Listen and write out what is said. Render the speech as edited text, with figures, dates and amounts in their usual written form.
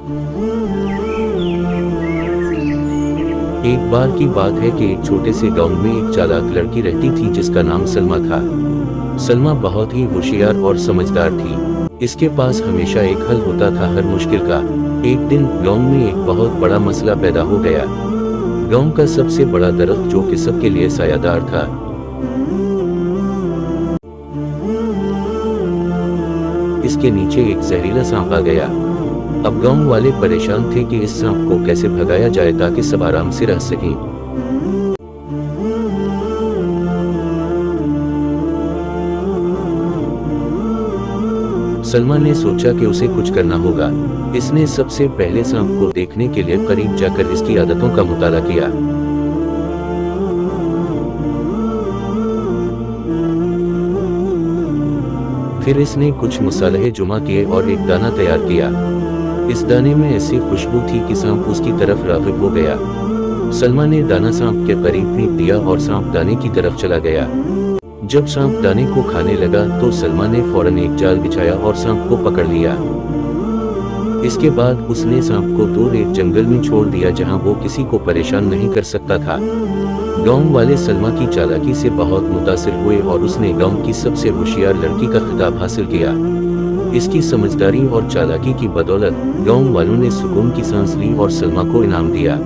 एक बार की बात है कि एक छोटे से गांव में एक चालाक लड़की रहती थी जिसका नाम सलमा था। सलमा बहुत ही होशियार और समझदार थी। इसके पास हमेशा एक हल होता था हर मुश्किल का। एक दिन गांव में एक बहुत बड़ा मसला पैदा हो गया। गांव का सबसे बड़ा दरख्त जो कि सबके लिए सायादार था, इसके नीचे एक जहरीला सांप आ गया। अब गांव वाले परेशान थे कि इस सांप को कैसे भगाया जाए ताकि सब आराम से रह सकें। सलमा ने सोचा कि उसे कुछ करना होगा। इसने सबसे पहले सांप को देखने के लिए करीब जाकर इसकी आदतों का मुताला किया। फिर इसने कुछ मसाले जमा किए और एक दाना तैयार किया। इस दाने में ऐसी खुशबू थी कि सांप उसकी तरफ राग़िब हो गया। सलमा ने दाना सांप के करीब फेंक दिया और सांप दाने की तरफ चला गया। जब सांप दाने को खाने लगा तो सलमा ने फौरन एक जाल बिछाया और सांप को पकड़ लिया। इसके बाद उसने सांप को दूर एक जंगल में छोड़ दिया जहां वो किसी को परेशान नहीं कर सकता था। गांव वाले सलमा की चालाकी से बहुत मुतासिर हुए और उसने गांव की सबसे होशियार लड़की का खिताब हासिल किया। इसकी समझदारी और चालाकी की बदौलत गांव वालों ने सुकून की सांस ली और सलमा को इनाम दिया।